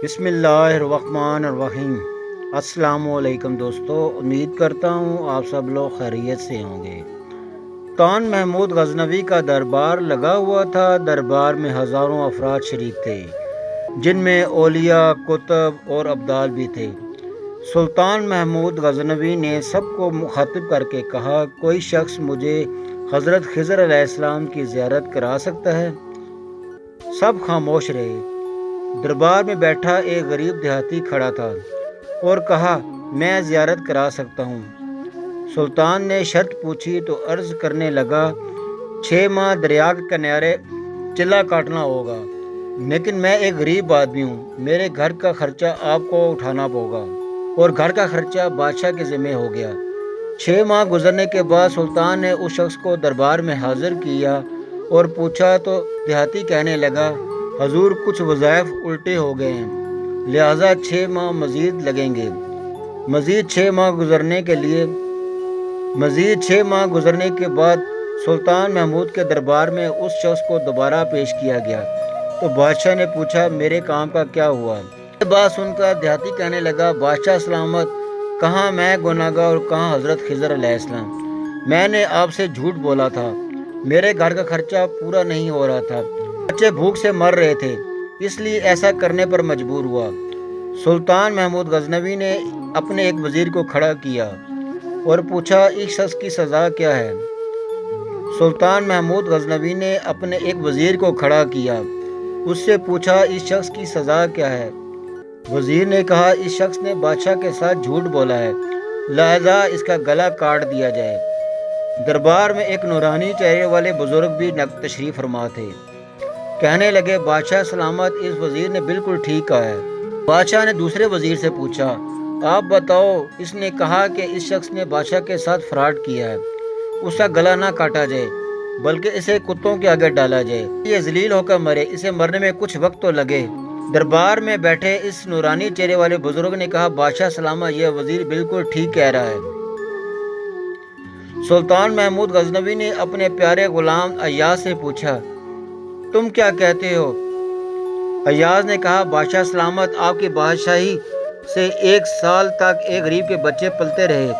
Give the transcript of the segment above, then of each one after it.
بسم اللہ الرحمن الرحیم۔ السلام علیکم دوستو، امید کرتا ہوں آپ سب لوگ خیریت سے ہوں گے۔ سلطان محمود غزنوی کا دربار لگا ہوا تھا۔ دربار میں ہزاروں افراد شریک تھے، جن میں اولیاء، کتب اور ابدال بھی تھے۔ سلطان محمود غزنوی نے سب کو مخاطب کر کے کہا، کوئی شخص مجھے حضرت خضر علیہ السلام کی زیارت کرا سکتا ہے؟ سب خاموش رہے۔ دربار میں بیٹھا ایک غریب دیہاتی کھڑا تھا اور کہا، میں زیارت کرا سکتا ہوں۔ سلطان نے شرط پوچھی تو عرض کرنے لگا، 6 ماہ دریا کے کنارے چلا کاٹنا ہوگا، لیکن میں ایک غریب آدمی ہوں، میرے گھر کا خرچہ آپ کو اٹھانا ہوگا، اور گھر کا خرچہ بادشاہ کے ذمہ ہو گیا۔ 6 ماہ گزرنے کے بعد سلطان نے اس شخص کو دربار میں حاضر کیا اور پوچھا تو دیہاتی کہنے لگا، حضور کچھ وظائف الٹے ہو گئے ہیں، لہٰذا 6 ماہ مزید لگیں گے۔ مزید 6 ماہ گزرنے کے بعد سلطان محمود کے دربار میں اس شخص کو دوبارہ پیش کیا گیا تو بادشاہ نے پوچھا، میرے کام کا کیا ہوا؟ یہ بات سن کر دیہاتی کہنے لگا، بادشاہ سلامت، کہاں میں گناہگار اور کہاں حضرت خضر علیہ السلام؟ میں نے آپ سے جھوٹ بولا تھا، میرے گھر کا خرچہ پورا نہیں ہو رہا تھا، بچے بھوک سے مر رہے تھے، اس لیے ایسا کرنے پر مجبور ہوا۔ سلطان محمود غزنوی نے اپنے ایک وزیر کو کھڑا کیا اور پوچھا، اس شخص کی سزا کیا ہے؟ سلطان محمود غزنوی نے اپنے ایک وزیر کو کھڑا کیا، اس سے پوچھا، اس شخص کی سزا کیا ہے؟ وزیر نے کہا، اس شخص نے بادشاہ کے ساتھ جھوٹ بولا ہے، لہذا اس کا گلا کاٹ دیا جائے۔ دربار میں ایک نورانی چہرے والے بزرگ بھی تشریف فرما تھے۔ کہنے لگے، بادشاہ سلامت، اس وزیر نے بالکل ٹھیک کہا ہے۔ بادشاہ نے دوسرے وزیر سے پوچھا، آپ بتاؤ، اس نے کہا کہ اس شخص نے بادشاہ کے ساتھ فراڈ کیا ہے، اس کا گلا نہ کاٹا جائے بلکہ اسے کتوں کے آگے ڈالا جائے، یہ ذلیل ہو کر مرے، اسے مرنے میں کچھ وقت تو لگے۔ دربار میں بیٹھے اس نورانی چہرے والے بزرگ نے کہا، بادشاہ سلامت، یہ وزیر بالکل ٹھیک کہہ رہا ہے۔ سلطان محمود غزنوی نے اپنے پیارے غلام ایاز سے پوچھا، تم کیا کہتے ہو؟ ایاز نے کہا، بادشاہ سلامت، آپ کی بادشاہی سے 1 سال تک ایک غریب کے بچے پلتے رہے،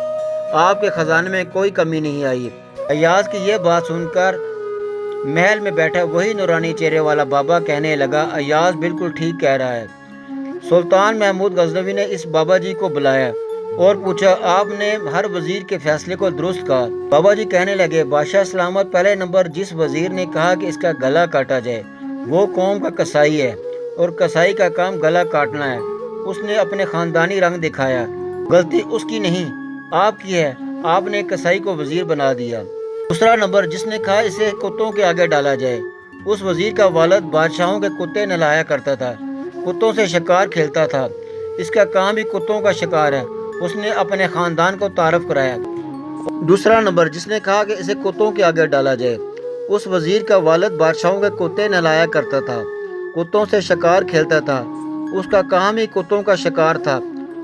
آپ کے خزانے میں کوئی کمی نہیں آئی۔ ایاز کی یہ بات سن کر محل میں بیٹھا وہی نورانی چہرے والا بابا کہنے لگا، ایاز بالکل ٹھیک کہہ رہا ہے۔ سلطان محمود غزنوی نے اس بابا جی کو بلایا اور پوچھا، آپ نے ہر وزیر کے فیصلے کو درست کہا؟ بابا جی کہنے لگے، بادشاہ سلامت، پہلے نمبر جس وزیر نے کہا کہ اس کا گلا کاٹا جائے وہ قوم کا کسائی ہے، اور کسائی کا کام گلا کاٹنا ہے، اس نے اپنے خاندانی رنگ دکھایا، غلطی اس کی نہیں آپ کی ہے، آپ نے کسائی کو وزیر بنا دیا۔ دوسرا نمبر جس نے کہا اسے کتوں کے آگے ڈالا جائے، اس وزیر کا والد بادشاہوں کے کتے نہلایا کرتا تھا، کتوں سے شکار کھیلتا تھا، اس کا کام بھی کتوں کا شکار ہے، اس نے اپنے خاندان کو تعارف کرایا۔ دوسرا نمبر جس نے کہا کہ اسے کتوں کے آگے ڈالا جائے، اس وزیر کا والد بادشاہوں کے کتے نہلایا کرتا تھا، کتوں سے شکار کھیلتا تھا، اس کا کام ہی کتوں کا شکار تھا،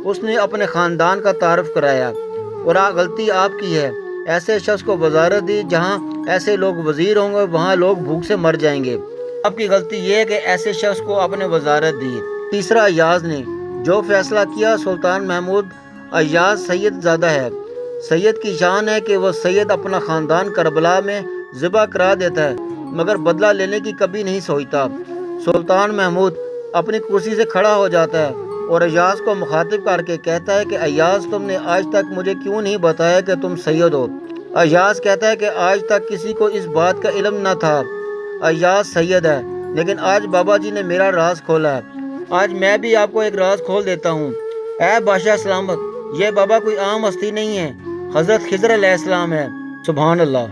اس نے اپنے خاندان کا تعارف کرایا، اور غلطی آپ کی ہے، ایسے شخص کو وزارت دی، جہاں ایسے لوگ وزیر ہوں گے وہاں لوگ بھوک سے مر جائیں گے، آپ کی غلطی یہ ہے کہ ایسے شخص کو آپ نے وزارت دی۔ تیسرا ایاز نے جو فیصلہ کیا، سلطان محمود ایاز سید زادہ ہے، سید کی شان ہے کہ وہ سید اپنا خاندان کربلا میں ذبح کرا دیتا ہے مگر بدلہ لینے کی کبھی نہیں سوچتا۔ سلطان محمود اپنی کرسی سے کھڑا ہو جاتا ہے اور ایاز کو مخاطب کر کے کہتا ہے کہ ایاز، تم نے آج تک مجھے کیوں نہیں بتایا کہ تم سید ہو؟ ایاز کہتا ہے کہ آج تک کسی کو اس بات کا علم نہ تھا، ایاز سید ہے، لیکن آج بابا جی نے میرا راز کھولا ہے، آج میں بھی آپ کو ایک راز کھول دیتا ہوں۔ اے بادشاہ سلامت، یہ بابا کوئی عام ہستی نہیں ہے، حضرت خضر علیہ السلام ہے۔ سبحان اللہ۔